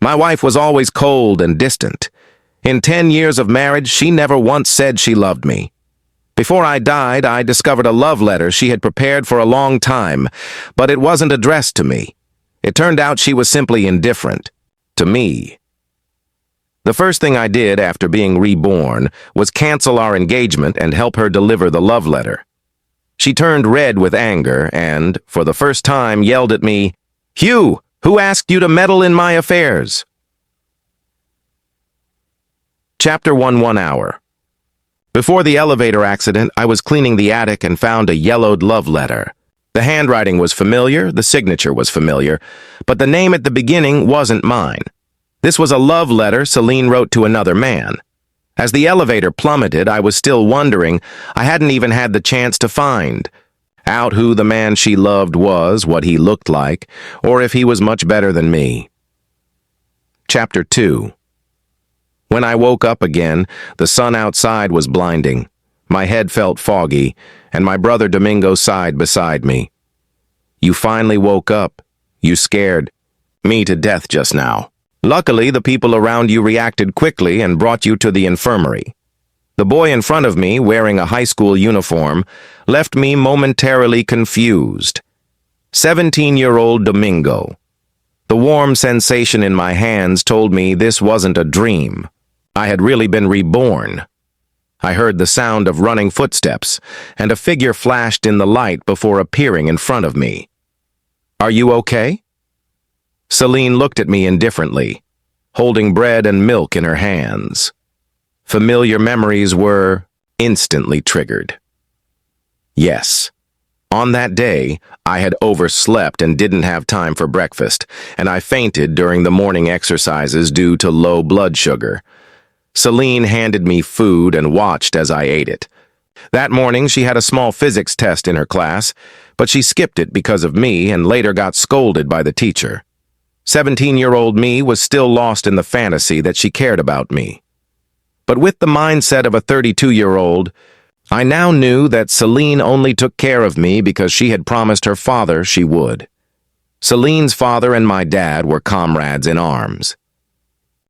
My wife was always cold and distant. In 10 years of marriage, she never once said she loved me. Before I died, I discovered a love letter she had prepared for a long time, but it wasn't addressed to me. It turned out she was simply indifferent. To me. The first thing I did after being reborn was cancel our engagement and help her deliver the love letter. She turned red with anger and, for the first time, yelled at me, "Hugh, who asked you to meddle in my affairs?" Chapter 1 Hour. Before the elevator accident, I was cleaning the attic and found a yellowed love letter. The handwriting was familiar, the signature was familiar, but the name at the beginning wasn't mine. This was a love letter Celine wrote to another man. As the elevator plummeted, I was still wondering. I hadn't even had the chance to find out who the man she loved was, what he looked like, or if he was much better than me. Chapter 2. When I woke up again, the sun outside was blinding. My head felt foggy, and my brother Domingo sighed beside me. "You finally woke up. You scared me to death just now. Luckily, the people around you reacted quickly and brought you to the infirmary." The boy in front of me, wearing a high school uniform, left me momentarily confused. 17-year-old Domingo. The warm sensation in my hands told me this wasn't a dream. I had really been reborn. I heard the sound of running footsteps, and a figure flashed in the light before appearing in front of me. "Are you okay?" Celine looked at me indifferently, holding bread and milk in her hands. Familiar memories were instantly triggered. Yes. On that day, I had overslept and didn't have time for breakfast, and I fainted during the morning exercises due to low blood sugar. Celine handed me food and watched as I ate it. That morning, she had a small physics test in her class, but she skipped it because of me and later got scolded by the teacher. 17-year-old me was still lost in the fantasy that she cared about me. But with the mindset of a 32-year-old, I now knew that Celine only took care of me because she had promised her father she would. Celine's father and my dad were comrades in arms.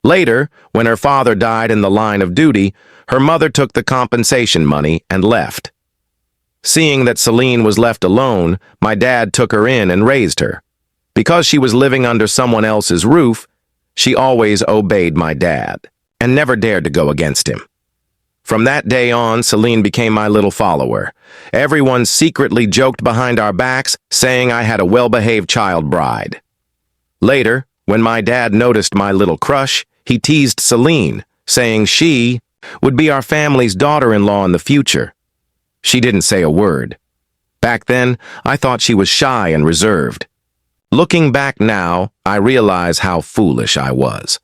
Later, when her father died in the line of duty, her mother took the compensation money and left. Seeing that Celine was left alone, my dad took her in and raised her. Because she was living under someone else's roof, she always obeyed my dad and never dared to go against him. From that day on, Celine became my little follower. Everyone secretly joked behind our backs, saying I had a well-behaved child bride. Later, when my dad noticed my little crush, he teased Celine, saying she would be our family's daughter-in-law in the future. She didn't say a word. Back then, I thought she was shy and reserved. Looking back now, I realize how foolish I was.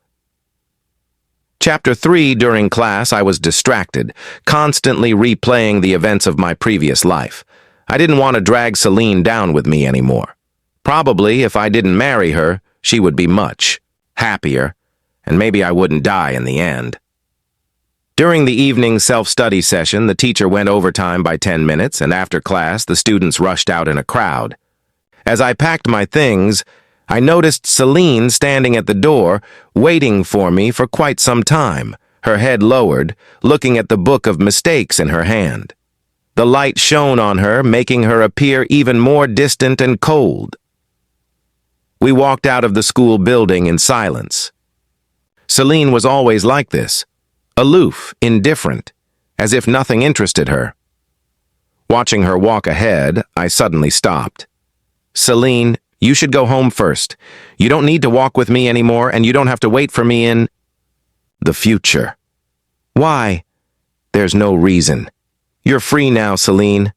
Chapter 3. During class, I was distracted, constantly replaying the events of my previous life. I didn't want to drag Celine down with me anymore. Probably, if I didn't marry her, she would be much happier, and maybe I wouldn't die in the end. During the evening self-study session, the teacher went overtime by 10 minutes, and after class, the students rushed out in a crowd. As I packed my things, I noticed Celine standing at the door, waiting for me for quite some time, her head lowered, looking at the book of mistakes in her hand. The light shone on her, making her appear even more distant and cold. We walked out of the school building in silence. Celine was always like this, aloof, indifferent, as if nothing interested her. Watching her walk ahead, I suddenly stopped. "Celine, you should go home first. You don't need to walk with me anymore, and you don't have to wait for me in the future." "Why?" "There's no reason. You're free now, Celine."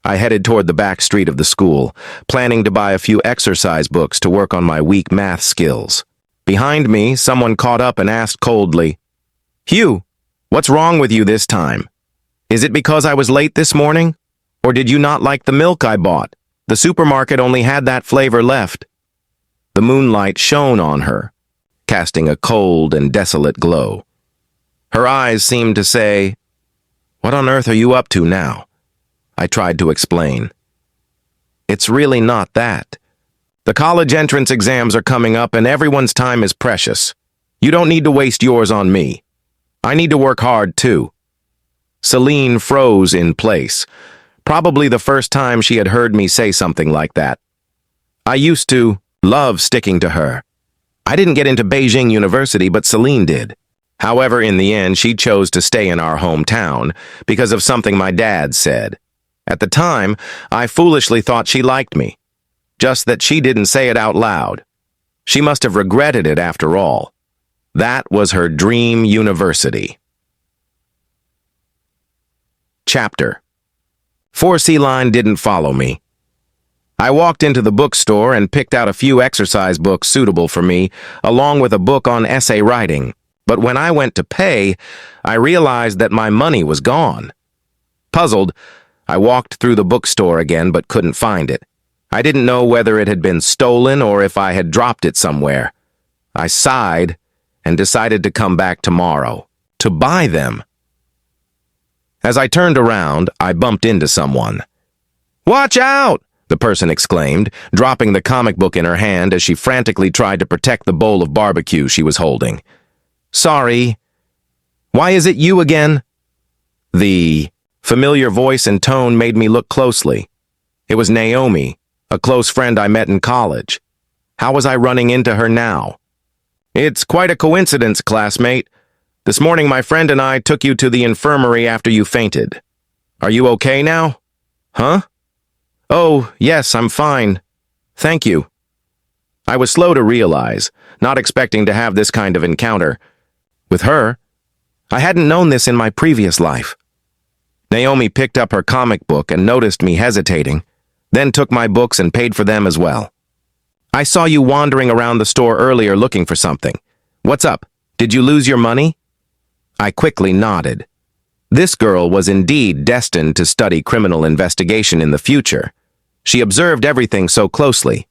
I headed toward the back street of the school, planning to buy a few exercise books to work on my weak math skills. Behind me, someone caught up and asked coldly, "Hugh, what's wrong with you this time? Is it because I was late this morning? Or did you not like the milk I bought? The supermarket only had that flavor left." The moonlight shone on her, casting a cold and desolate glow. Her eyes seemed to say, "What on earth are you up to now?" I tried to explain. "It's really not that. The college entrance exams are coming up and everyone's time is precious. You don't need to waste yours on me. I need to work hard, too. Celine froze in place, probably the first time she had heard me say something like that. I used to love sticking to her. I didn't get into Beijing University, but Celine did. However, in the end, she chose to stay in our hometown because of something my dad said. At the time, I foolishly thought she liked me, just that she didn't say it out loud. She must have regretted it after all. That was her dream university. Chapter 4C Line didn't follow me. I walked into the bookstore and picked out a few exercise books suitable for me, along with a book on essay writing. But when I went to pay, I realized that my money was gone. Puzzled, I walked through the bookstore again but couldn't find it. I didn't know whether it had been stolen or if I had dropped it somewhere. I sighed and decided to come back tomorrow, to buy them. As I turned around, I bumped into someone. "Watch out!" the person exclaimed, dropping the comic book in her hand as she frantically tried to protect the bowl of barbecue she was holding. "Sorry. Why is it you again?" The familiar voice and tone made me look closely. It was Naomi, a close friend I met in college. How was I running into her now? "It's quite a coincidence, classmate. This morning my friend and I took you to the infirmary after you fainted. Are you okay now?" "Huh? Oh, yes, I'm fine. Thank you." I was slow to realize, not expecting to have this kind of encounter. With her, I hadn't known this in my previous life. Naomi picked up her comic book and noticed me hesitating, then took my books and paid for them as well. "I saw you wandering around the store earlier looking for something. What's up? Did you lose your money?" I quickly nodded. This girl was indeed destined to study criminal investigation in the future. She observed everything so closely.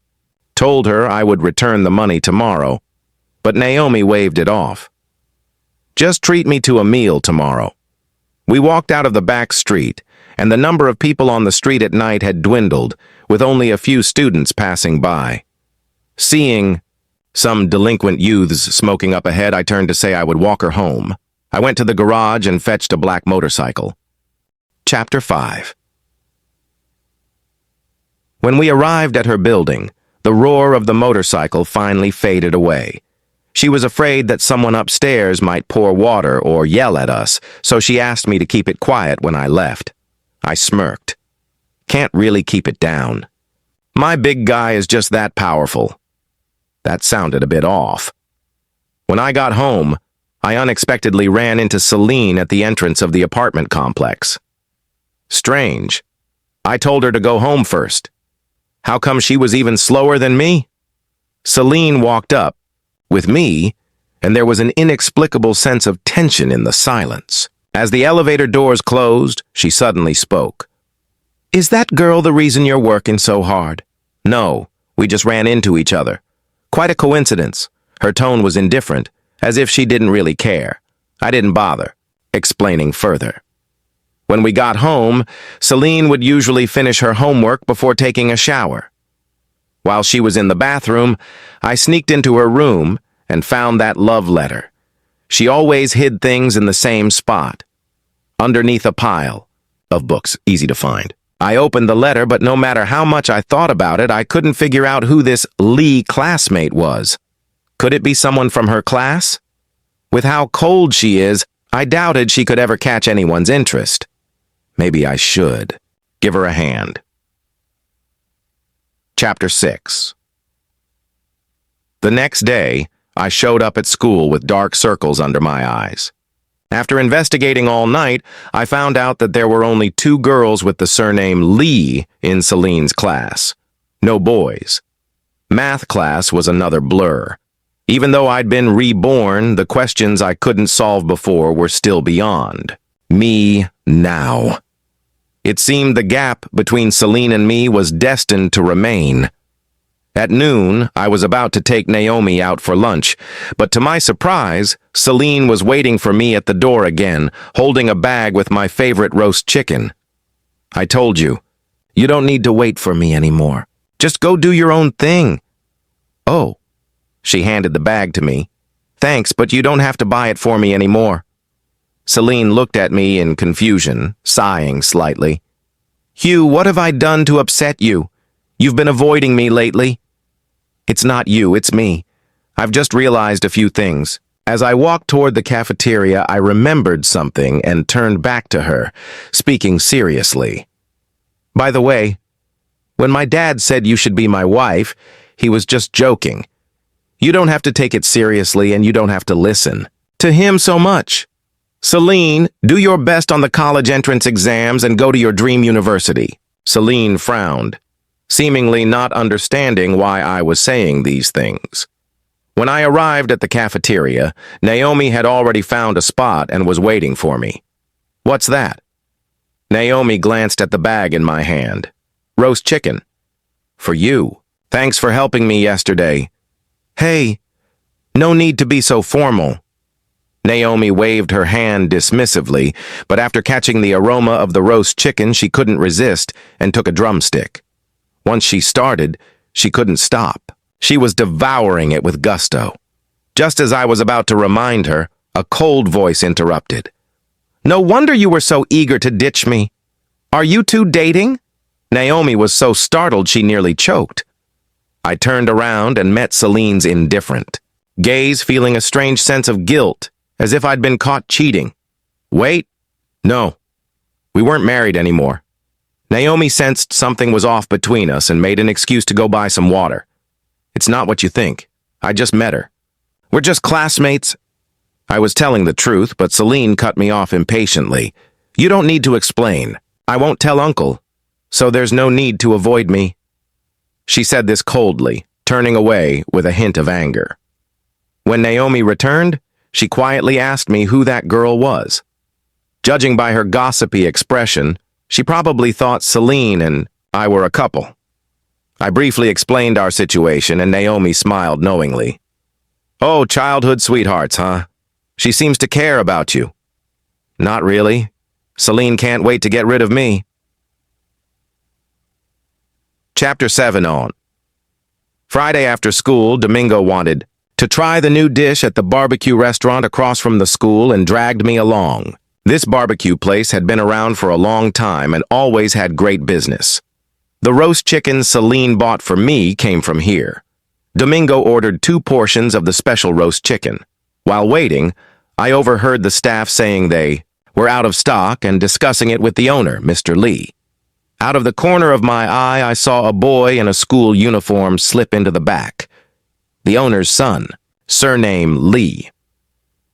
Told her I would return the money tomorrow, but Naomi waved it off. "Just treat me to a meal tomorrow." We walked out of the back street, and the number of people on the street at night had dwindled, with only a few students passing by. Seeing some delinquent youths smoking up ahead, I turned to say I would walk her home. I went to the garage and fetched a black motorcycle. Chapter 5. When we arrived at her building, the roar of the motorcycle finally faded away. She was afraid that someone upstairs might pour water or yell at us, so she asked me to keep it quiet when I left. I smirked. Can't really keep it down. My big guy is just that powerful. That sounded a bit off. When I got home, I unexpectedly ran into Celine at the entrance of the apartment complex. Strange. I told her to go home first. How come she was even slower than me? Celine walked up, with me, and there was an inexplicable sense of tension in the silence. As the elevator doors closed, she suddenly spoke. "Is that girl the reason you're working so hard?" "No, we just ran into each other. Quite a coincidence." Her tone was indifferent, as if she didn't really care. I didn't bother, explaining further. When we got home, Celine would usually finish her homework before taking a shower. While she was in the bathroom, I sneaked into her room and found that love letter. She always hid things in the same spot, underneath a pile of books, easy to find. I opened the letter, but no matter how much I thought about it, I couldn't figure out who this Lee classmate was. Could it be someone from her class? With how cold she is, I doubted she could ever catch anyone's interest. Maybe I should give her a hand. Chapter 6. The next day, I showed up at school with dark circles under my eyes. After investigating all night, I found out that there were only 2 girls with the surname Lee in Celine's class. No boys. Math class was another blur. Even though I'd been reborn, the questions I couldn't solve before were still beyond me now. It seemed the gap between Celine and me was destined to remain. At noon, I was about to take Naomi out for lunch, but to my surprise, Celine was waiting for me at the door again, holding a bag with my favorite roast chicken. "I told you, you don't need to wait for me anymore. Just go do your own thing." "Oh." She handed the bag to me. "Thanks, but you don't have to buy it for me anymore." Celine looked at me in confusion, sighing slightly. "Hugh, what have I done to upset you? You've been avoiding me lately." "It's not you, it's me. I've just realized a few things." As I walked toward the cafeteria, I remembered something and turned back to her, speaking seriously. "By the way, when my dad said you should be my wife, he was just joking. You don't have to take it seriously and you don't have to listen to him so much. Celine, do your best on the college entrance exams and go to your dream university." Celine frowned, seemingly not understanding why I was saying these things. When I arrived at the cafeteria, Naomi had already found a spot and was waiting for me. "What's that?" Naomi glanced at the bag in my hand. "Roast chicken." "For you. Thanks for helping me yesterday." "Hey, no need to be so formal." Naomi waved her hand dismissively, but after catching the aroma of the roast chicken, she couldn't resist and took a drumstick. Once she started, she couldn't stop. She was devouring it with gusto. Just as I was about to remind her, a cold voice interrupted. "No wonder you were so eager to ditch me. Are you two dating?" Naomi was so startled she nearly choked. I turned around and met Celine's indifferent gaze, feeling a strange sense of guilt, as if I'd been caught cheating. "Wait. No. We weren't married anymore." Naomi sensed something was off between us and made an excuse to go buy some water. "It's not what you think. I just met her. We're just classmates." I was telling the truth, but Celine cut me off impatiently. "You don't need to explain. I won't tell Uncle, so there's no need to avoid me." She said this coldly, turning away with a hint of anger. When Naomi returned, she quietly asked me who that girl was. Judging by her gossipy expression, she probably thought Celine and I were a couple. I briefly explained our situation, and Naomi smiled knowingly. "Oh, childhood sweethearts, huh? She seems to care about you." "Not really. Celine can't wait to get rid of me." Chapter 7 on. Friday after school, Domingo wanted to try the new dish at the barbecue restaurant across from the school and dragged me along. This barbecue place had been around for a long time and always had great business. The roast chicken Celine bought for me came from here. Domingo ordered 2 portions of the special roast chicken. While waiting, I overheard the staff saying they were out of stock and discussing it with the owner, Mr. Lee. Out of the corner of my eye, I saw a boy in a school uniform slip into the back. The owner's son, surname Lee.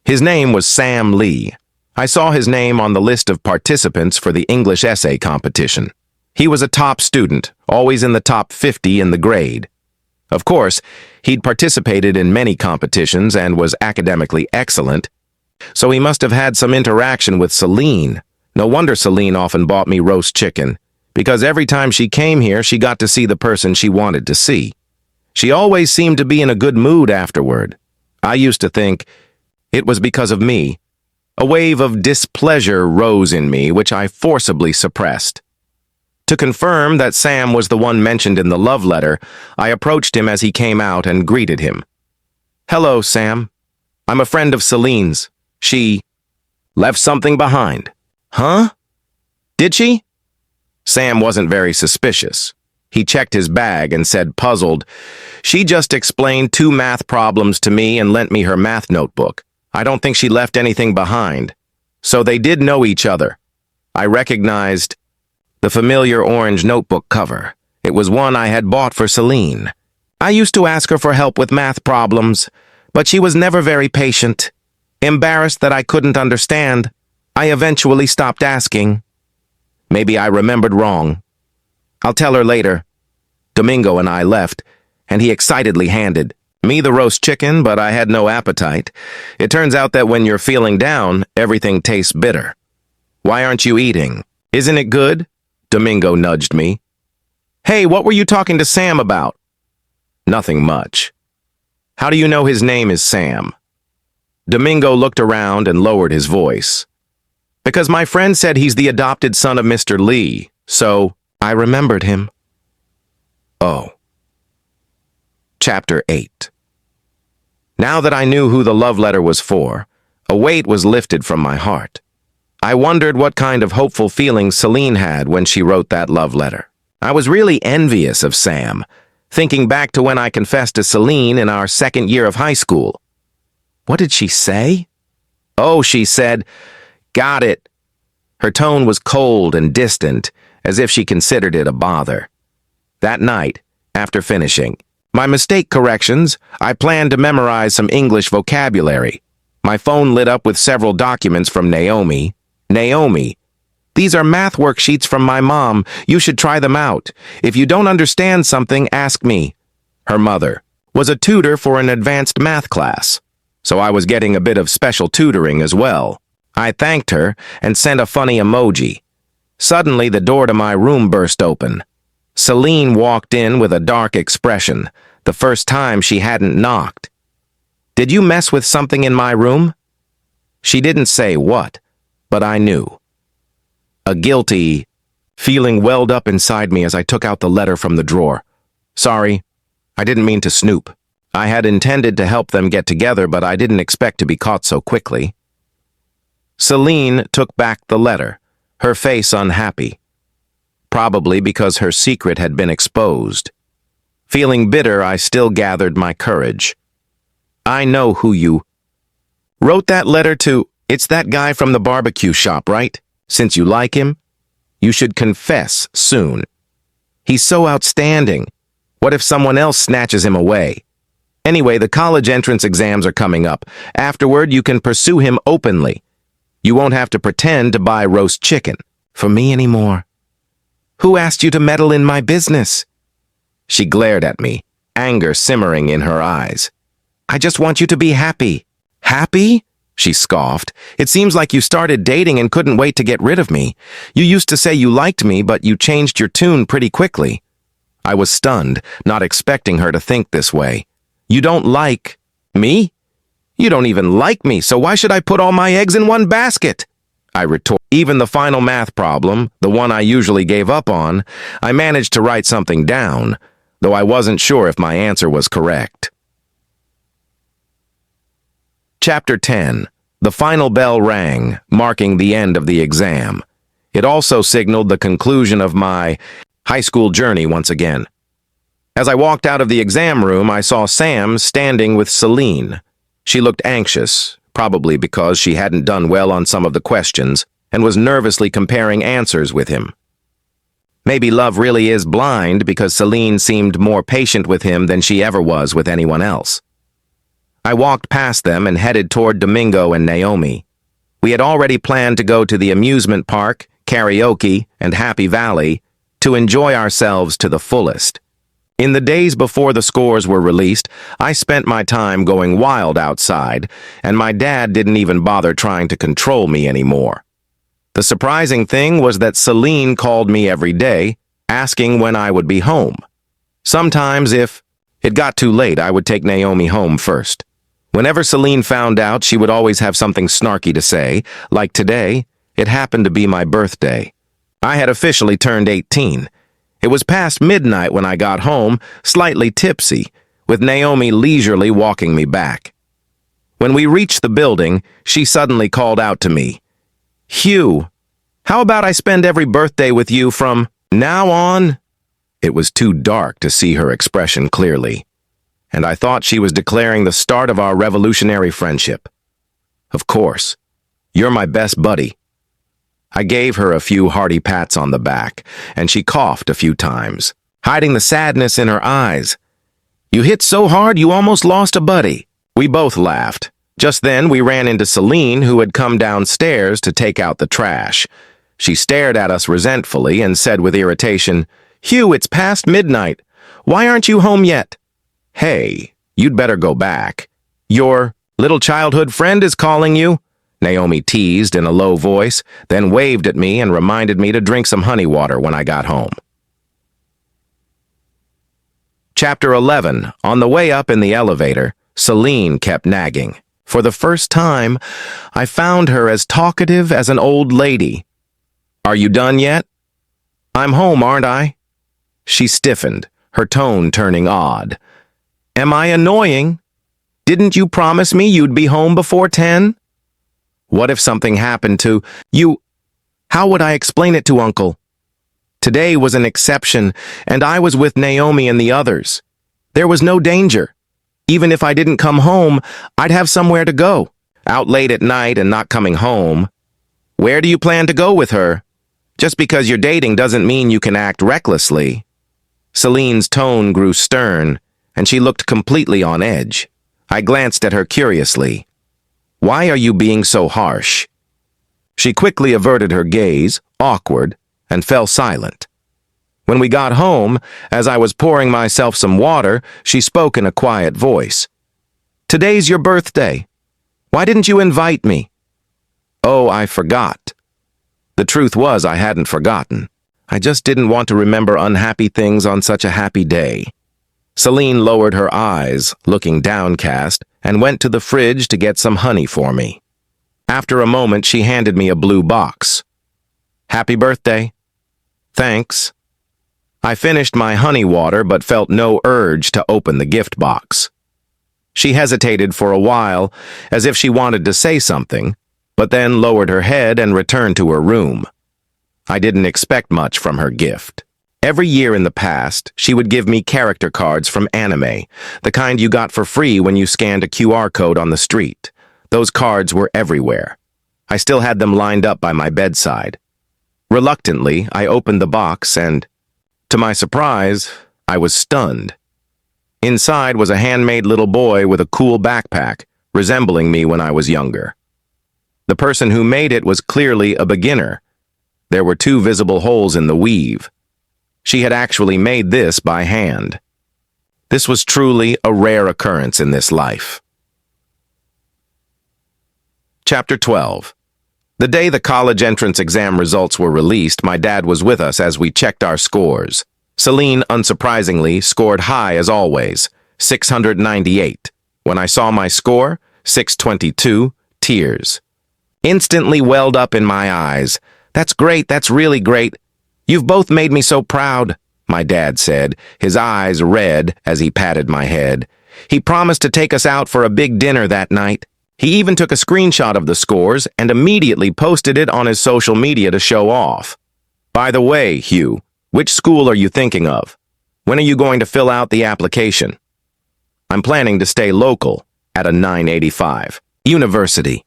His name was Sam Lee. I saw his name on the list of participants for the English essay competition. He was a top student, always in the top 50 in the grade. Of course, he'd participated in many competitions and was academically excellent, so he must have had some interaction with Celine. No wonder Celine often bought me roast chicken, because every time she came here, she got to see the person she wanted to see. She always seemed to be in a good mood afterward. I used to think it was because of me. A wave of displeasure rose in me, which I forcibly suppressed. To confirm that Sam was the one mentioned in the love letter, I approached him as he came out and greeted him. "Hello, Sam. I'm a friend of Celine's. She left something behind." "Huh? Did she?" Sam wasn't very suspicious. He checked his bag and said, puzzled, "She just explained 2 math problems to me and lent me her math notebook. I don't think she left anything behind." So they did know each other. I recognized the familiar orange notebook cover. It was one I had bought for Celine. I used to ask her for help with math problems, but she was never very patient. Embarrassed that I couldn't understand, I eventually stopped asking. Maybe I remembered wrong. I'll tell her later. Domingo and I left, and he excitedly handed me the roast chicken, but I had no appetite. It turns out that when you're feeling down, everything tastes bitter. "Why aren't you eating? Isn't it good?" Domingo nudged me. "Hey, what were you talking to Sam about?" "Nothing much." "How do you know his name is Sam?" Domingo looked around and lowered his voice. "Because my friend said he's the adopted son of Mr. Lee, so I remembered him." "Oh, Chapter 8. Now that I knew who the love letter was for, a weight was lifted from my heart. I wondered what kind of hopeful feelings Celine had when she wrote that love letter. I was really envious of Sam, thinking back to when I confessed to Celine in our second year of high school. What did she say? Oh, she said, "Got it." Her tone was cold and distant, as if she considered it a bother. That night, after finishing my mistake corrections, I planned to memorize some English vocabulary. My phone lit up with several documents from Naomi. Naomi, "These are math worksheets from my mom. You should try them out. If you don't understand something, ask me." Her mother was a tutor for an advanced math class, so I was getting a bit of special tutoring as well. I thanked her and sent a funny emoji. Suddenly, the door to my room burst open. Celine walked in with a dark expression, the first time she hadn't knocked. "Did you mess with something in my room?" She didn't say what, but I knew. A guilty feeling welled up inside me as I took out the letter from the drawer. Sorry, I didn't mean to snoop. I had intended to help them get together, but I didn't expect to be caught so quickly. Celine took back the letter, her face unhappy, probably because her secret had been exposed. Feeling bitter, I still gathered my courage. "I know who you wrote that letter to. It's that guy from the barbecue shop, right? Since you like him, you should confess soon. He's so outstanding. What if someone else snatches him away? Anyway, the college entrance exams are coming up. Afterward, you can pursue him openly. You won't have to pretend to buy roast chicken for me anymore. Who asked you to meddle in my business?" She glared at me, anger simmering in her eyes. "I just want you to be happy." "Happy?" She scoffed. "It seems like you started dating and couldn't wait to get rid of me. You used to say you liked me, but you changed your tune pretty quickly." I was stunned, not expecting her to think this way. "You don't like me? You don't even like me, so why should I put all my eggs in one basket?" I retorted. Even the final math problem, the one I usually gave up on, I managed to write something down, though I wasn't sure if my answer was correct. Chapter 10. The final bell rang, marking the end of the exam. It also signaled the conclusion of my high school journey once again. As I walked out of the exam room, I saw Sam standing with Celine. She looked anxious, probably because she hadn't done well on some of the questions, and was nervously comparing answers with him. Maybe love really is blind, because Celine seemed more patient with him than she ever was with anyone else. I walked past them and headed toward Domingo and Naomi. We had already planned to go to the amusement park, karaoke, and Happy Valley to enjoy ourselves to the fullest. In the days before the scores were released, I spent my time going wild outside, and my dad didn't even bother trying to control me anymore. The surprising thing was that Celine called me every day, asking when I would be home. Sometimes, if it got too late, I would take Naomi home first. Whenever Celine found out, she would always have something snarky to say, like today. It happened to be my birthday. I had officially turned 18. It was past midnight when I got home, slightly tipsy, with Naomi leisurely walking me back. When we reached the building, she suddenly called out to me, "Hugh, how about I spend every birthday with you from now on?" It was too dark to see her expression clearly, and I thought she was declaring the start of our revolutionary friendship. "Of course, you're my best buddy." I gave her a few hearty pats on the back, and she coughed a few times, hiding the sadness in her eyes. "You hit so hard you almost lost a buddy." We both laughed. Just then, we ran into Celine, who had come downstairs to take out the trash. She stared at us resentfully and said with irritation, "Hugh, it's past midnight. Why aren't you home yet?" "Hey, you'd better go back. Your little childhood friend is calling you," Naomi teased in a low voice, then waved at me and reminded me to drink some honey water when I got home. Chapter 11. On the way up in the elevator, Celine kept nagging. For the first time, I found her as talkative as an old lady. "Are you done yet?" "I'm home, aren't I?" She stiffened, her tone turning odd. Am I annoying? Didn't you promise me you'd be home before 10? What if something happened to you? How would I explain it to Uncle? Today was an exception, and I was with Naomi and the others. There was no danger. Even if I didn't come home, I'd have somewhere to go. Out late at night and not coming home. Where do you plan to go with her? Just because you're dating doesn't mean you can act recklessly. Celine's tone grew stern, and she looked completely on edge. I glanced at her curiously. Why are you being so harsh? She quickly averted her gaze, awkward, and fell silent. When we got home, as I was pouring myself some water, she spoke in a quiet voice. Today's your birthday. Why didn't you invite me? Oh, I forgot. The truth was I hadn't forgotten. I just didn't want to remember unhappy things on such a happy day. Celine lowered her eyes, looking downcast, and went to the fridge to get some honey for me. After a moment, she handed me a blue box. Happy birthday. Thanks. I finished my honey water but felt no urge to open the gift box. She hesitated for a while, as if she wanted to say something, but then lowered her head and returned to her room. I didn't expect much from her gift. Every year in the past, she would give me character cards from anime, the kind you got for free when you scanned a QR code on the street. Those cards were everywhere. I still had them lined up by my bedside. Reluctantly, I opened the box and, to my surprise, I was stunned. Inside was a handmade little boy with a cool backpack, resembling me when I was younger. The person who made it was clearly a beginner. There were 2 visible holes in the weave. She had actually made this by hand. This was truly a rare occurrence in this life. Chapter 12. The day the college entrance exam results were released, my dad was with us as we checked our scores. Celine, unsurprisingly, scored high as always, 698. When I saw my score, 622, tears instantly welled up in my eyes. That's great, that's really great. You've both made me so proud, my dad said, his eyes red as he patted my head. He promised to take us out for a big dinner that night. He even took a screenshot of the scores and immediately posted it on his social media to show off. By the way, Hugh, which school are you thinking of? When are you going to fill out the application? I'm planning to stay local at a 985. University.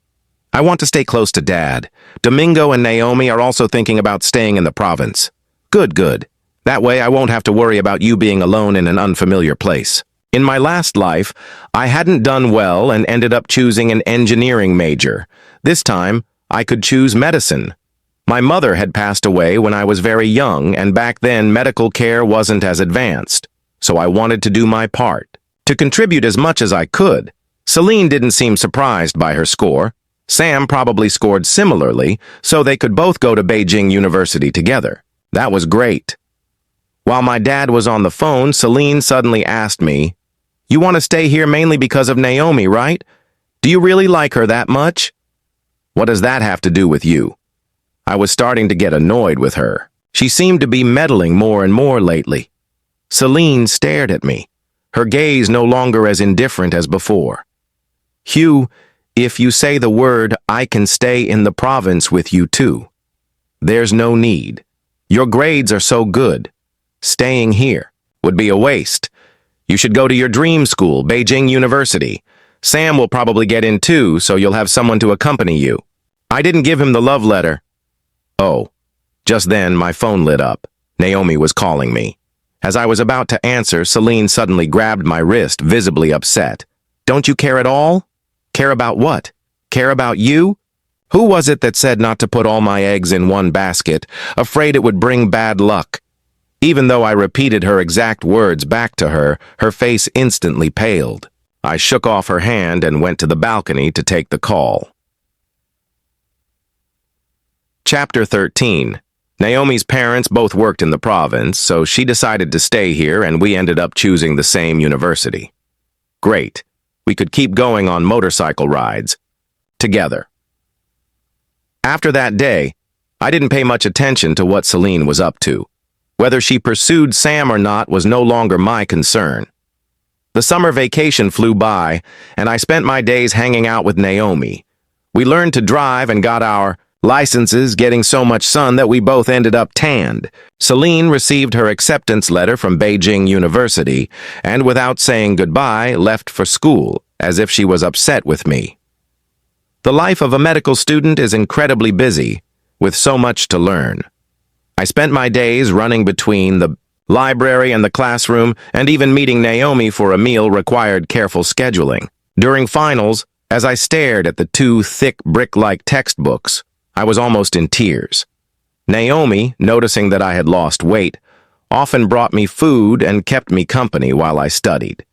I want to stay close to Dad. Domingo and Naomi are also thinking about staying in the province. Good, good. That way I won't have to worry about you being alone in an unfamiliar place. In my last life, I hadn't done well and ended up choosing an engineering major. This time, I could choose medicine. My mother had passed away when I was very young, and back then medical care wasn't as advanced, so I wanted to do my part, to contribute as much as I could. Celine didn't seem surprised by her score. Sam probably scored similarly, so they could both go to Beijing University together. That was great. While my dad was on the phone, Celine suddenly asked me, "You want to stay here mainly because of Naomi, right? Do you really like her that much?" What does that have to do with you? I was starting to get annoyed with her. She seemed to be meddling more and more lately. Celine stared at me, her gaze no longer as indifferent as before. Hugh, if you say the word, I can stay in the province with you too. There's no need. Your grades are so good. Staying here would be a waste. You should go to your dream school, Beijing University. Sam will probably get in too, so you'll have someone to accompany you. I didn't give him the love letter. Oh, just then my phone lit up. Naomi was calling me. As I was about to answer, Celine suddenly grabbed my wrist, visibly upset. Don't you care at all? Care about what? Care about you? Who was it that said not to put all my eggs in one basket, afraid it would bring bad luck? Even though I repeated her exact words back to her, her face instantly paled. I shook off her hand and went to the balcony to take the call. Chapter 13. Naomi's parents both worked in the province, so she decided to stay here and we ended up choosing the same university. Great. We could keep going on motorcycle rides. Together. After that day, I didn't pay much attention to what Celine was up to. Whether she pursued Sam or not was no longer my concern. The summer vacation flew by, and I spent my days hanging out with Naomi. We learned to drive and got our licenses, getting so much sun that we both ended up tanned. Celine received her acceptance letter from Beijing University, and without saying goodbye, left for school, as if she was upset with me. The life of a medical student is incredibly busy, with so much to learn. I spent my days running between the library and the classroom, and even meeting Naomi for a meal required careful scheduling. During finals, as I stared at the two thick brick-like textbooks, I was almost in tears. Naomi, noticing that I had lost weight, often brought me food and kept me company while I studied.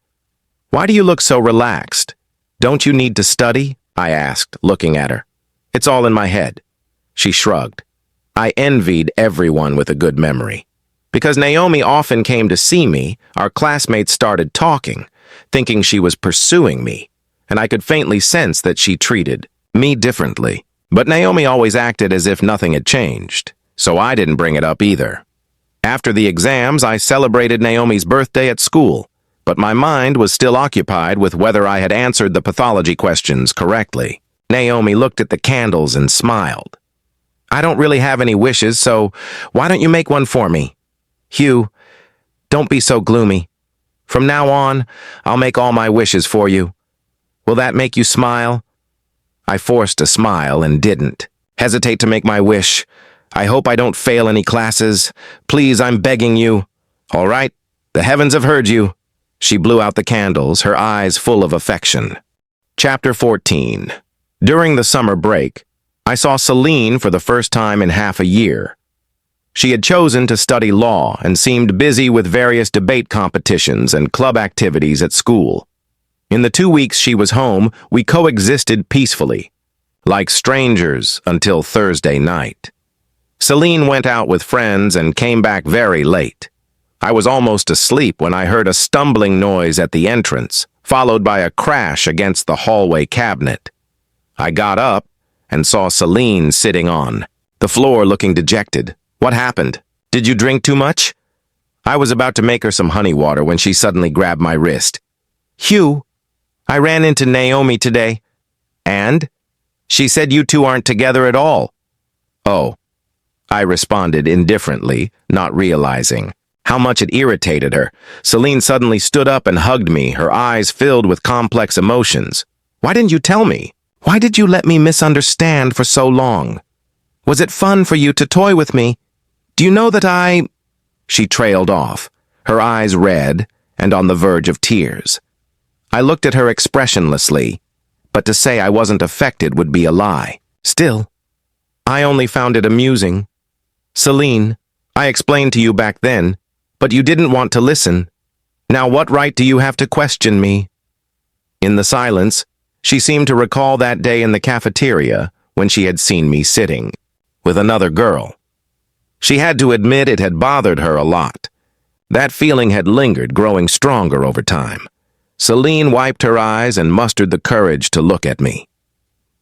"Why do you look so relaxed? Don't you need to study?" I asked, looking at her. "It's all in my head." She shrugged. I envied everyone with a good memory. Because Naomi often came to see me, our classmates started talking, thinking she was pursuing me, and I could faintly sense that she treated me differently. But Naomi always acted as if nothing had changed, so I didn't bring it up either. After the exams, I celebrated Naomi's birthday at school, but my mind was still occupied with whether I had answered the pathology questions correctly. Naomi looked at the candles and smiled. "I don't really have any wishes, so why don't you make one for me?" "Hugh, don't be so gloomy. From now on, I'll make all my wishes for you. Will that make you smile?" I forced a smile and didn't. "Hesitate to make my wish. I hope I don't fail any classes. Please, I'm begging you." "All right, the heavens have heard you." She blew out the candles, her eyes full of affection. Chapter 14. During the summer break, I saw Celine for the first time in half a year. She had chosen to study law and seemed busy with various debate competitions and club activities at school. In the 2 weeks she was home, we coexisted peacefully, like strangers until Thursday night. Celine went out with friends and came back very late. I was almost asleep when I heard a stumbling noise at the entrance, followed by a crash against the hallway cabinet. I got up and saw Celine sitting on the floor looking dejected. "What happened? Did you drink too much?" I was about to make her some honey water when she suddenly grabbed my wrist. "Hugh, I ran into Naomi today." "And?" "She said you two aren't together at all." "Oh," I responded indifferently, not realizing how much it irritated her. Celine suddenly stood up and hugged me, her eyes filled with complex emotions. "Why didn't you tell me? Why did you let me misunderstand for so long? Was it fun for you to toy with me? Do you know that I—" She trailed off, her eyes red and on the verge of tears. I looked at her expressionlessly, but to say I wasn't affected would be a lie. Still, I only found it amusing. "Celine, I explained to you back then, but you didn't want to listen. Now what right do you have to question me?" In the silence, she seemed to recall that day in the cafeteria when she had seen me sitting with another girl. She had to admit it had bothered her a lot. That feeling had lingered, growing stronger over time. Celine wiped her eyes and mustered the courage to look at me.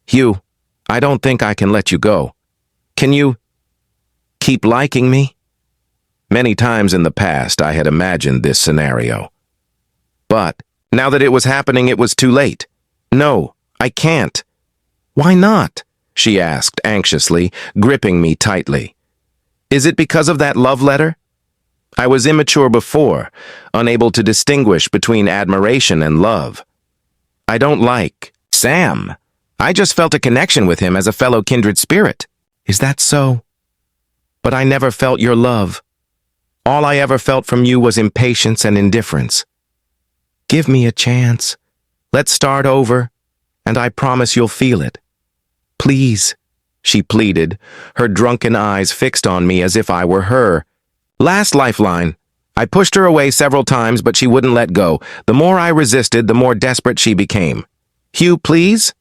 "Hugh, I don't think I can let you go. Can you keep liking me?" Many times in the past I had imagined this scenario. But now that it was happening, it was too late. "No, I can't." "Why not?" she asked anxiously, gripping me tightly. "Is it because of that love letter?" I was immature before, unable to distinguish between admiration and love. "I don't like Sam. I just felt a connection with him as a fellow kindred spirit." "Is that so? But I never felt your love. All I ever felt from you was impatience and indifference. Give me a chance. Let's start over, and I promise you'll feel it. Please," she pleaded, her drunken eyes fixed on me as if I were her last lifeline. I pushed her away several times, but she wouldn't let go. The more I resisted, the more desperate she became. "Hugh, please?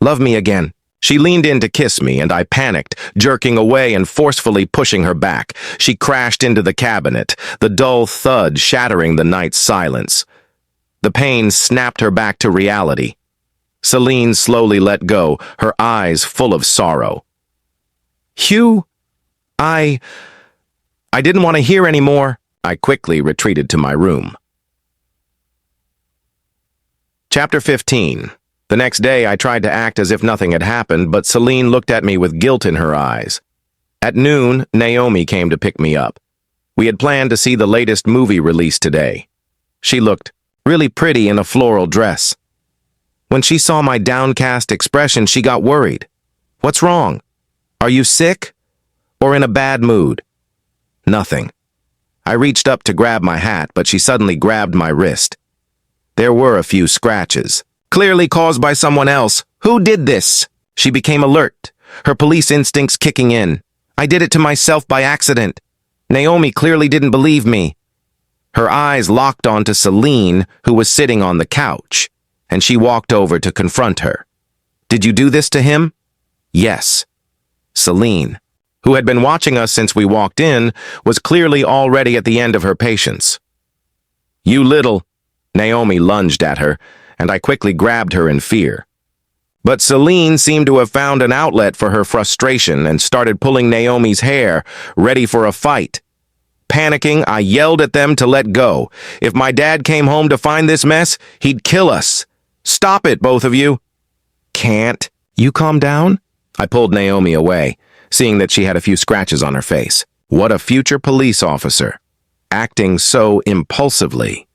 Love me again." She leaned in to kiss me, and I panicked, jerking away and forcefully pushing her back. She crashed into the cabinet, the dull thud shattering the night's silence. The pain snapped her back to reality. Celine slowly let go, her eyes full of sorrow. "Hugh, I didn't want to hear any more." I quickly retreated to my room. Chapter 15. The next day, I tried to act as if nothing had happened, but Celine looked at me with guilt in her eyes. At noon, Naomi came to pick me up. We had planned to see the latest movie released today. She looked really pretty in a floral dress. When she saw my downcast expression, she got worried. "What's wrong? Are you sick? Or in a bad mood?" Nothing. I reached up to grab my hat, but she suddenly grabbed my wrist. There were a few scratches, clearly caused by someone else. "Who did this?" She became alert, her police instincts kicking in. "I did it to myself by accident." Naomi clearly didn't believe me. Her eyes locked onto Celine, who was sitting on the couch, and she walked over to confront her. "Did you do this to him?" "Yes." Celine, who had been watching us since we walked in, was clearly already at the end of her patience. "You little..." Naomi lunged at her, and I quickly grabbed her in fear. But Celine seemed to have found an outlet for her frustration and started pulling Naomi's hair, ready for a fight. Panicking, I yelled at them to let go. If my dad came home to find this mess, he'd kill us. "Stop it, both of you." "Can't you calm down?" I pulled Naomi away, seeing that she had a few scratches on her face. What a future police officer, acting so impulsively.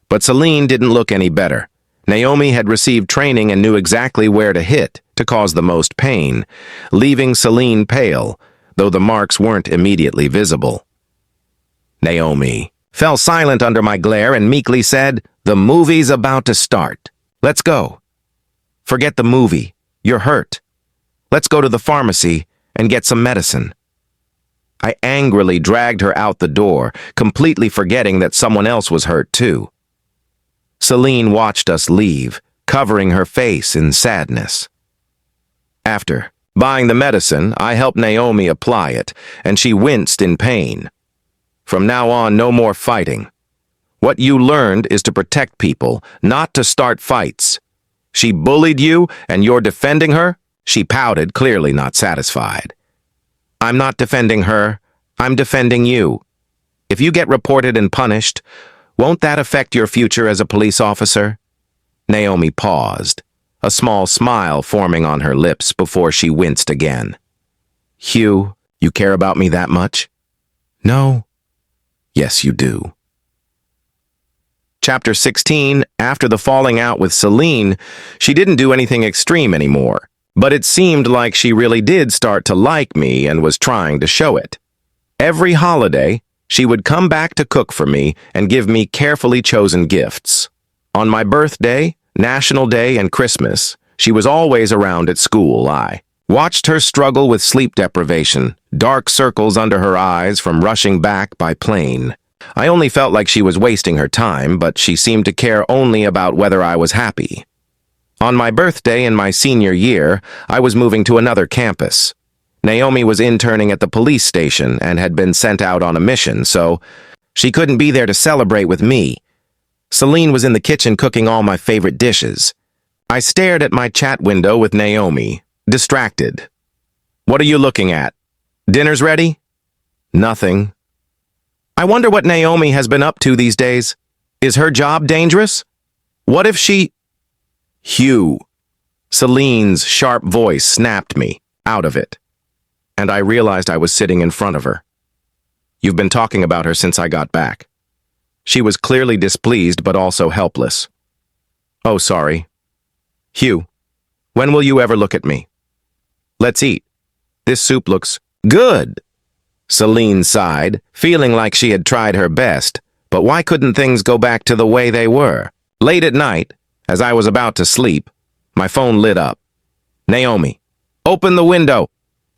But Celine didn't look any better. Naomi had received training and knew exactly where to hit to cause the most pain, leaving Celine pale, though the marks weren't immediately visible. Naomi fell silent under my glare and meekly said, "The movie's about to start. Let's go." "Forget the movie. You're hurt. Let's go to the pharmacy and get some medicine." I angrily dragged her out the door, completely forgetting that someone else was hurt too. Celine watched us leave, covering her face in sadness. After buying the medicine, I helped Naomi apply it, and she winced in pain. From now on, no more fighting. What you learned is to protect people, not to start fights. She bullied you, and you're defending her? She pouted, clearly not satisfied. "I'm not defending her. I'm defending you. If you get reported and punished, won't that affect your future as a police officer?" Naomi paused, a small smile forming on her lips before she winced again. "Hugh, you care about me that much?" "No." "Yes, you do." Chapter 16. After the falling out with Celine, she didn't do anything extreme anymore, but it seemed like she really did start to like me and was trying to show it. Every holiday, she would come back to cook for me and give me carefully chosen gifts. On my birthday, National Day, and Christmas, she was always around at school. I watched her struggle with sleep deprivation, dark circles under her eyes from rushing back by plane. I only felt like she was wasting her time, but she seemed to care only about whether I was happy. On my birthday in my senior year, I was moving to another campus. Naomi was interning at the police station and had been sent out on a mission, so she couldn't be there to celebrate with me. Celine was in the kitchen cooking all my favorite dishes. I stared at my chat window with Naomi, distracted. "What are you looking at? Dinner's ready?" "Nothing." I wonder what Naomi has been up to these days. Is her job dangerous? What if she... "Hugh." Celine's sharp voice snapped me out of it, and I realized I was sitting in front of her. "You've been talking about her since I got back." She was clearly displeased but also helpless. "Oh, sorry." "Hugh, when will you ever look at me?" "Let's eat. This soup looks good." Celine sighed, feeling like she had tried her best, but why couldn't things go back to the way they were? Late at night, as I was about to sleep, my phone lit up. "Naomi, open the window."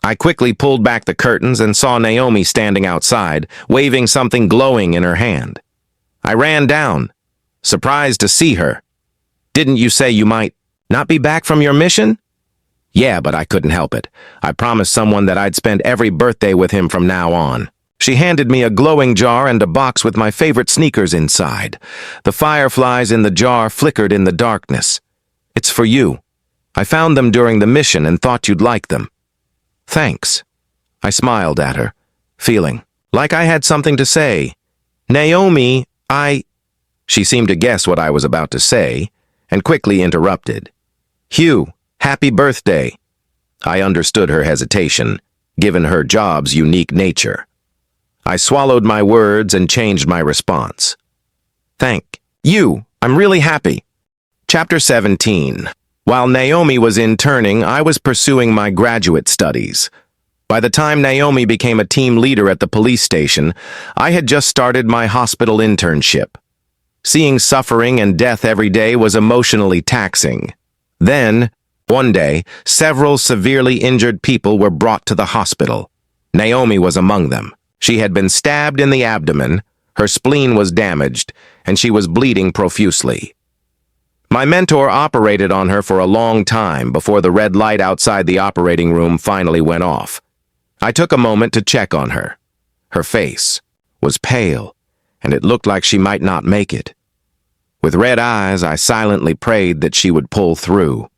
I quickly pulled back the curtains and saw Naomi standing outside, waving something glowing in her hand. I ran down, surprised to see her. "Didn't you say you might not be back from your mission?" "Yeah, but I couldn't help it. I promised someone that I'd spend every birthday with him from now on." She handed me a glowing jar and a box with my favorite sneakers inside. The fireflies in the jar flickered in the darkness. "It's for you. I found them during the mission and thought you'd like them." "Thanks." I smiled at her, feeling like I had something to say. "Naomi, She seemed to guess what I was about to say, and quickly interrupted. "Hugh, happy birthday." I understood her hesitation, given her job's unique nature. I swallowed my words and changed my response. "Thank you. I'm really happy." Chapter 17. While Naomi was interning, I was pursuing my graduate studies. By the time Naomi became a team leader at the police station, I had just started my hospital internship. Seeing suffering and death every day was emotionally taxing. Then, one day, several severely injured people were brought to the hospital. Naomi was among them. She had been stabbed in the abdomen, her spleen was damaged, and she was bleeding profusely. My mentor operated on her for a long time before the red light outside the operating room finally went off. I took a moment to check on her. Her face was pale, and it looked like she might not make it. With red eyes, I silently prayed that she would pull through.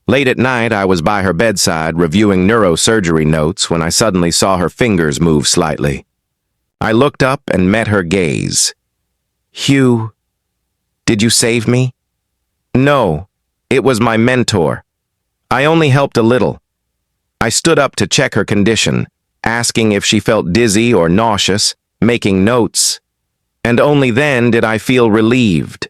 Late at night, I was by her bedside reviewing neurosurgery notes when I suddenly saw her fingers move slightly. I looked up and met her gaze. "Hugh, did you save me?" "No, it was my mentor. I only helped a little." I stood up to check her condition, asking if she felt dizzy or nauseous, making notes. And only then did I feel relieved.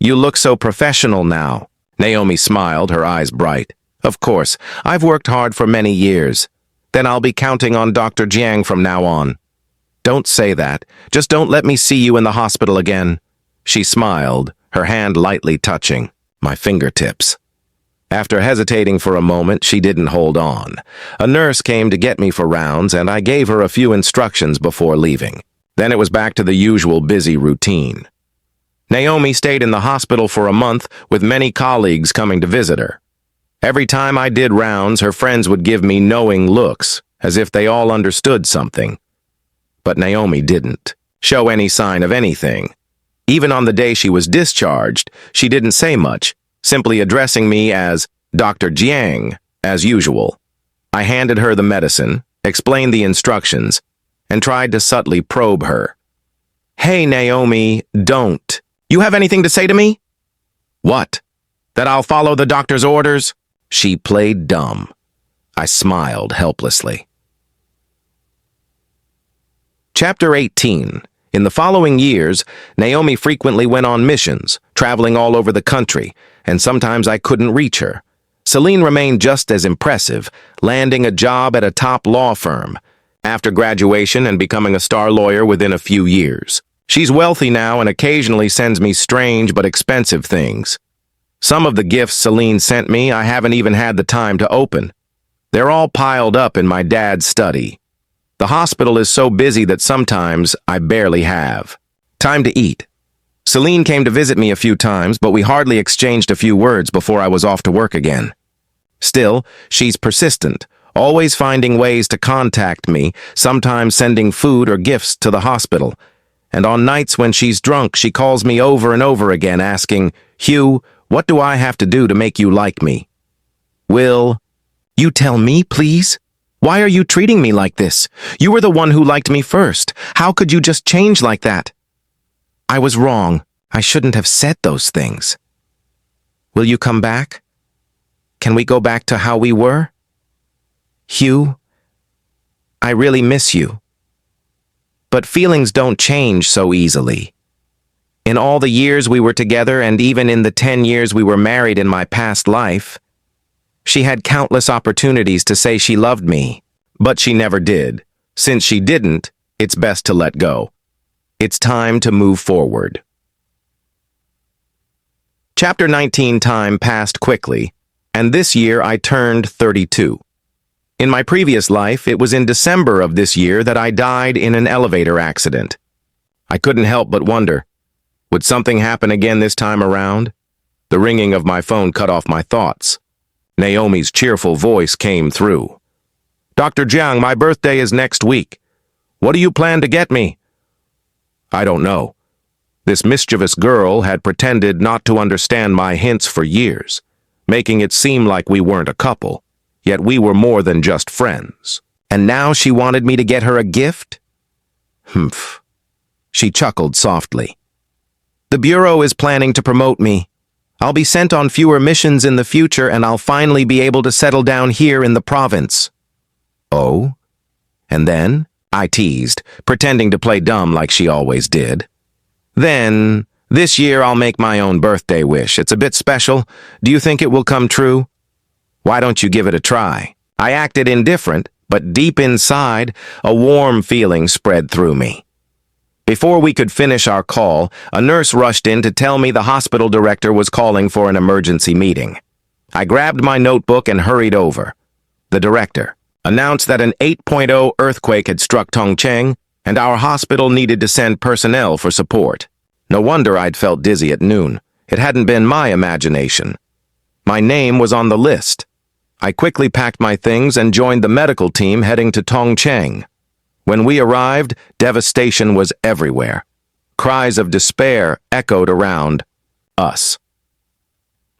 "You look so professional now." Naomi smiled, her eyes bright. "Of course, I've worked hard for many years. Then I'll be counting on Dr. Jiang from now on." "Don't say that. Just don't let me see you in the hospital again." She smiled, her hand lightly touching my fingertips. After hesitating for a moment, she didn't hold on. A nurse came to get me for rounds, and I gave her a few instructions before leaving. Then it was back to the usual busy routine. Naomi stayed in the hospital for a month, with many colleagues coming to visit her. Every time I did rounds, her friends would give me knowing looks, as if they all understood something. But Naomi didn't show any sign of anything. Even on the day she was discharged, she didn't say much, simply addressing me as Dr. Jiang, as usual. I handed her the medicine, explained the instructions, and tried to subtly probe her. "Hey, Naomi, don't. You have anything to say to me?" "What? That I'll follow the doctor's orders?" She played dumb. I smiled helplessly. Chapter 18. In the following years, Naomi frequently went on missions, traveling all over the country, and sometimes I couldn't reach her. Celine remained just as impressive, landing a job at a top law firm, after graduation and becoming a star lawyer within a few years. She's wealthy now and occasionally sends me strange but expensive things. Some of the gifts Celine sent me I haven't even had the time to open. They're all piled up in my dad's study. The hospital is so busy that sometimes I barely have time to eat. Celine came to visit me a few times, but we hardly exchanged a few words before I was off to work again. Still, she's persistent, always finding ways to contact me, sometimes sending food or gifts to the hospital. And on nights when she's drunk, she calls me over and over again asking, "Hugh, what do I have to do to make you like me?" "Will you tell me, please? Why are you treating me like this? You were the one who liked me first. How could you just change like that?" "I was wrong. I shouldn't have said those things." "Will you come back? Can we go back to how we were?" "Hugh, I really miss you." But feelings don't change so easily. In all the years we were together, and even in the 10 years we were married in my past life, she had countless opportunities to say she loved me, but she never did. Since she didn't, it's best to let go. It's time to move forward. Chapter 19. Time passed quickly, and this year I turned 32. In my previous life, it was in December of this year that I died in an elevator accident. I couldn't help but wonder, would something happen again this time around? The ringing of my phone cut off my thoughts. Naomi's cheerful voice came through. "Dr. Jiang, my birthday is next week. What do you plan to get me?" I don't know. This mischievous girl had pretended not to understand my hints for years, making it seem like we weren't a couple. Yet we were more than just friends. And now she wanted me to get her a gift? Humph. She chuckled softly. The Bureau is planning to promote me. I'll be sent on fewer missions in the future and I'll finally be able to settle down here in the province. Oh? And then? I teased, pretending to play dumb like she always did. Then, this year I'll make my own birthday wish. It's a bit special. Do you think it will come true? Why don't you give it a try? I acted indifferent, but deep inside, a warm feeling spread through me. Before we could finish our call, a nurse rushed in to tell me the hospital director was calling for an emergency meeting. I grabbed my notebook and hurried over. The director announced that an 8.0 earthquake had struck Tongcheng and our hospital needed to send personnel for support. No wonder I'd felt dizzy at noon. It hadn't been my imagination. My name was on the list. I quickly packed my things and joined the medical team heading to Tongcheng. When we arrived, devastation was everywhere. Cries of despair echoed around us.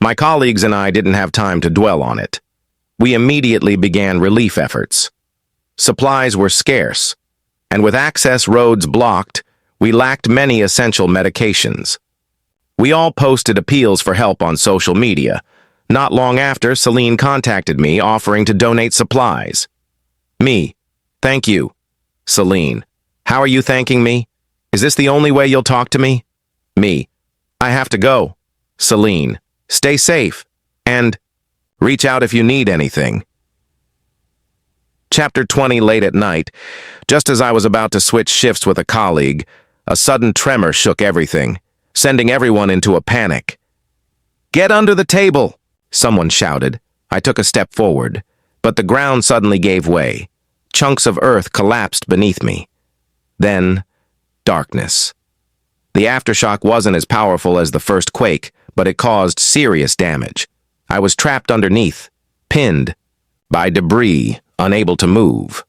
My colleagues and I didn't have time to dwell on it. We immediately began relief efforts. Supplies were scarce, and with access roads blocked, we lacked many essential medications. We all posted appeals for help on social media. Not long after, Celine contacted me offering to donate supplies. Me, thank you. Celine, how are you thanking me? Is this the only way you'll talk to me? Me, I have to go. Celine, stay safe, and reach out if you need anything. Chapter 20, late at night. Just as I was about to switch shifts with a colleague, a sudden tremor shook everything, sending everyone into a panic. Get under the table, someone shouted. I took a step forward, but the ground suddenly gave way. Chunks of earth collapsed beneath me. Then, darkness. The aftershock wasn't as powerful as the first quake, but it caused serious damage. I was trapped underneath, pinned by debris, unable to move.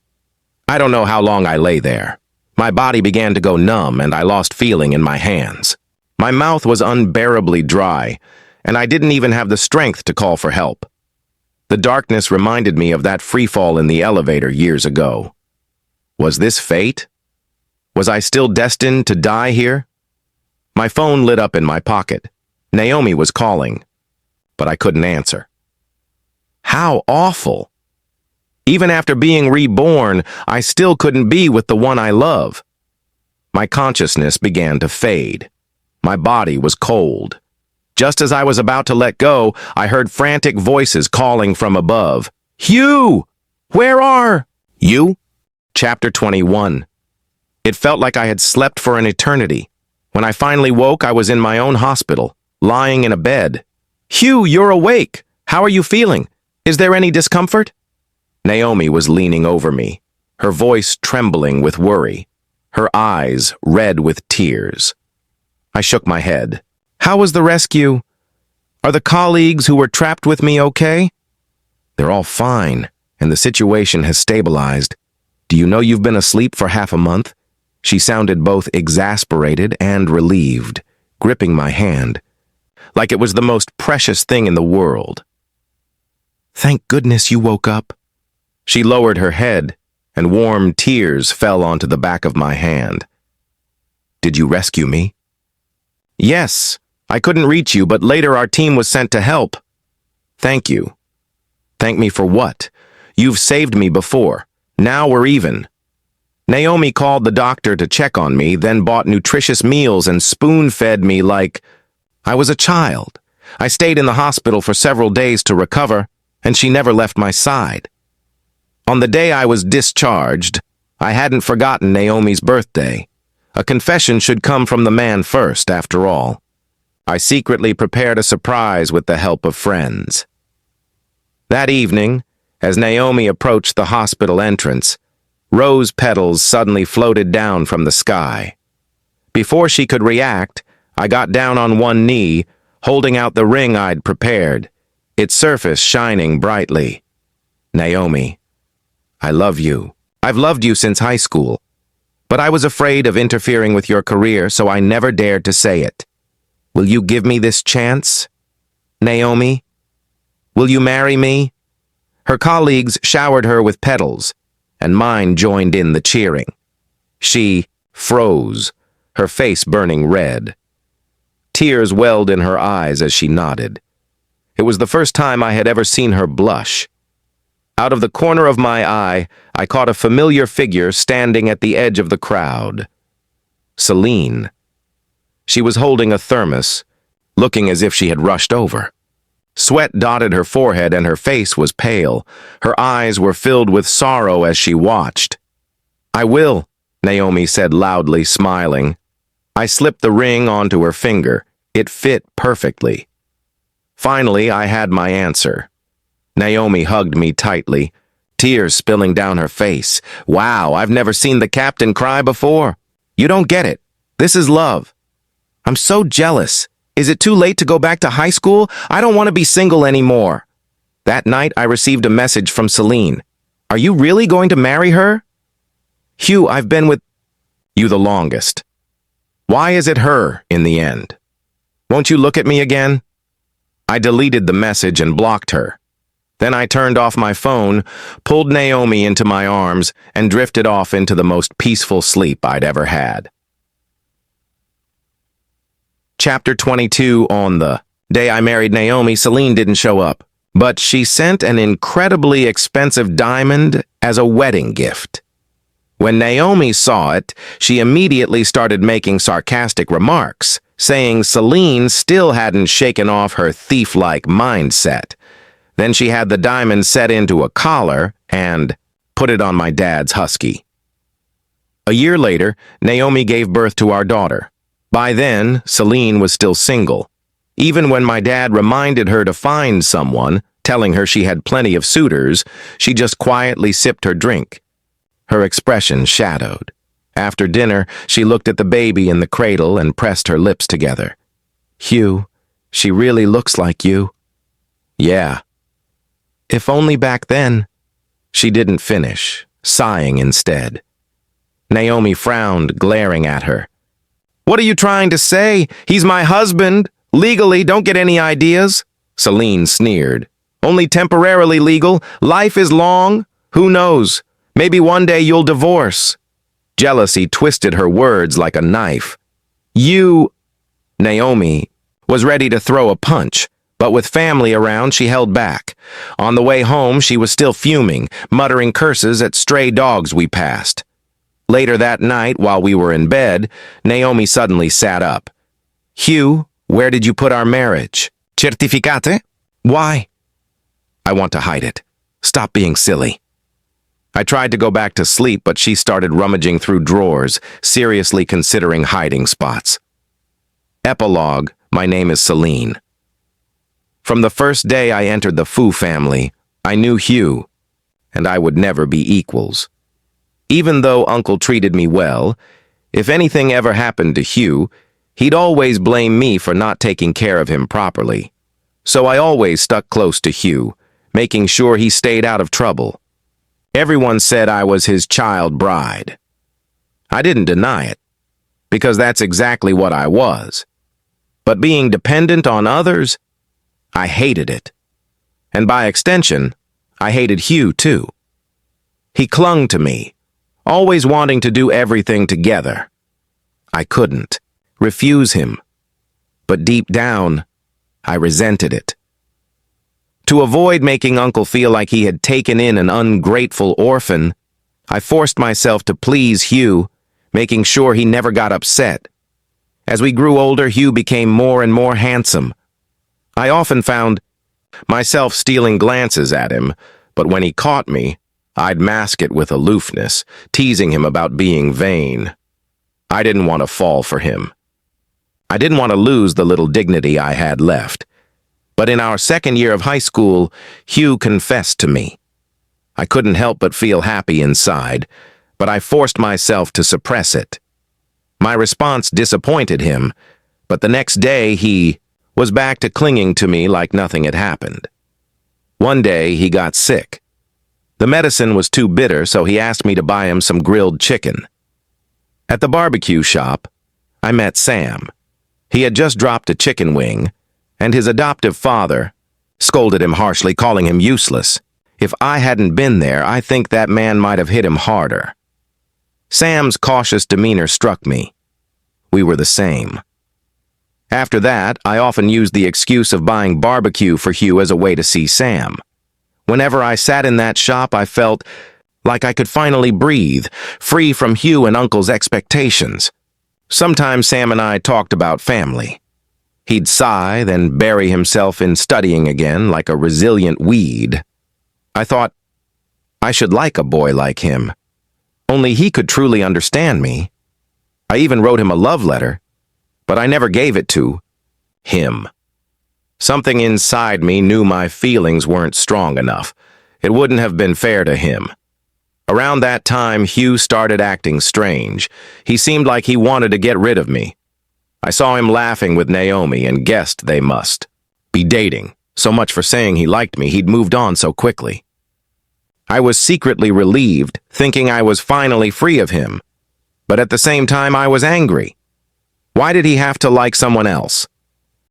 I don't know how long I lay there. My body began to go numb and I lost feeling in my hands. My mouth was unbearably dry, and I didn't even have the strength to call for help. The darkness reminded me of that freefall in the elevator years ago. Was this fate? Was I still destined to die here? My phone lit up in my pocket. Naomi was calling, but I couldn't answer. How awful! Even after being reborn, I still couldn't be with the one I love. My consciousness began to fade. My body was cold. Just as I was about to let go, I heard frantic voices calling from above. Hugh! Where are you? Chapter 21. It felt like I had slept for an eternity. When I finally woke, I was in my own hospital, lying in a bed. Hugh, you're awake. How are you feeling? Is there any discomfort? Naomi was leaning over me, her voice trembling with worry, her eyes red with tears. I shook my head. How was the rescue? Are the colleagues who were trapped with me okay? They're all fine, and the situation has stabilized. Do you know you've been asleep for half a month? She sounded both exasperated and relieved, gripping my hand, like it was the most precious thing in the world. Thank goodness you woke up. She lowered her head, and warm tears fell onto the back of my hand. Did you rescue me? Yes. I couldn't reach you, but later our team was sent to help. Thank you. Thank me for what? You've saved me before. Now we're even. Naomi called the doctor to check on me, then bought nutritious meals and spoon-fed me like I was a child. I stayed in the hospital for several days to recover, and she never left my side. On the day I was discharged, I hadn't forgotten Naomi's birthday. A confession should come from the man first, after all. I secretly prepared a surprise with the help of friends. That evening, as Naomi approached the hospital entrance, rose petals suddenly floated down from the sky. Before she could react, I got down on one knee, holding out the ring I'd prepared, its surface shining brightly. Naomi, I love you. I've loved you since high school, but I was afraid of interfering with your career, so I never dared to say it. Will you give me this chance? Naomi? Will you marry me? Her colleagues showered her with petals, and mine joined in the cheering. She froze, her face burning red. Tears welled in her eyes as she nodded. It was the first time I had ever seen her blush. Out of the corner of my eye, I caught a familiar figure standing at the edge of the crowd. Celine. She was holding a thermos, looking as if she had rushed over. Sweat dotted her forehead and her face was pale. Her eyes were filled with sorrow as she watched. "I will," Naomi said loudly, smiling. I slipped the ring onto her finger. It fit perfectly. Finally, I had my answer. Naomi hugged me tightly, tears spilling down her face. "Wow, I've never seen the captain cry before. You don't get it. This is love. I'm so jealous. Is it too late to go back to high school? I don't want to be single anymore." That night, I received a message from Celine. "Are you really going to marry her?" "Hugh, I've been with you the longest. Why is it her in the end? Won't you look at me again?" I deleted the message and blocked her. Then I turned off my phone, pulled Naomi into my arms, and drifted off into the most peaceful sleep I'd ever had. Chapter 22. On the day I married Naomi, Celine didn't show up, but she sent an incredibly expensive diamond as a wedding gift. When Naomi saw it, she immediately started making sarcastic remarks, saying Celine still hadn't shaken off her thief-like mindset. Then she had the diamond set into a collar and put it on my dad's husky. A year later, Naomi gave birth to our daughter. By then, Celine was still single. Even when my dad reminded her to find someone, telling her she had plenty of suitors, she just quietly sipped her drink. Her expression shadowed. After dinner, she looked at the baby in the cradle and pressed her lips together. "Hugh, she really looks like you." "Yeah." "If only back then." She didn't finish, sighing instead. Naomi frowned, glaring at her. "What are you trying to say? He's my husband. Legally, don't get any ideas." Celine sneered. "Only temporarily legal. Life is long. Who knows? Maybe one day you'll divorce." Jealousy twisted her words like a knife. "You—" Naomi was ready to throw a punch, but with family around, she held back. On the way home, she was still fuming, muttering curses at stray dogs we passed. Later that night, while we were in bed, Naomi suddenly sat up. "Hugh, where did you put our marriage?" "Certificate?" "Why?" "I want to hide it. Stop being silly." I tried to go back to sleep, but she started rummaging through drawers, seriously considering hiding spots. Epilogue. My name is Celine. From the first day I entered the Fu family, I knew Hugh, and I would never be equals. Even though Uncle treated me well, if anything ever happened to Hugh, he'd always blame me for not taking care of him properly. So I always stuck close to Hugh, making sure he stayed out of trouble. Everyone said I was his child bride. I didn't deny it, because that's exactly what I was. But being dependent on others, I hated it. And by extension, I hated Hugh too. He clung to me, always wanting to do everything together. I couldn't refuse him, but deep down, I resented it. To avoid making Uncle feel like he had taken in an ungrateful orphan, I forced myself to please Hugh, making sure he never got upset. As we grew older, Hugh became more and more handsome. I often found myself stealing glances at him, but when he caught me, I'd mask it with aloofness, teasing him about being vain. I didn't want to fall for him. I didn't want to lose the little dignity I had left. But in our second year of high school, Hugh confessed to me. I couldn't help but feel happy inside, but I forced myself to suppress it. My response disappointed him, but the next day he was back to clinging to me like nothing had happened. One day he got sick. The medicine was too bitter, so he asked me to buy him some grilled chicken. At the barbecue shop, I met Sam. He had just dropped a chicken wing, and his adoptive father scolded him harshly, calling him useless. If I hadn't been there, I think that man might have hit him harder. Sam's cautious demeanor struck me. We were the same. After that, I often used the excuse of buying barbecue for Hugh as a way to see Sam. Whenever I sat in that shop, I felt like I could finally breathe, free from Hugh and Uncle's expectations. Sometimes Sam and I talked about family. He'd sigh, then bury himself in studying again like a resilient weed. I thought, I should like a boy like him. Only he could truly understand me. I even wrote him a love letter, but I never gave it to him. Something inside me knew my feelings weren't strong enough. It wouldn't have been fair to him. Around that time, Hugh started acting strange. He seemed like he wanted to get rid of me. I saw him laughing with Naomi and guessed they must be dating. So much for saying he liked me, he'd moved on so quickly. I was secretly relieved, thinking I was finally free of him. But at the same time, I was angry. Why did he have to like someone else?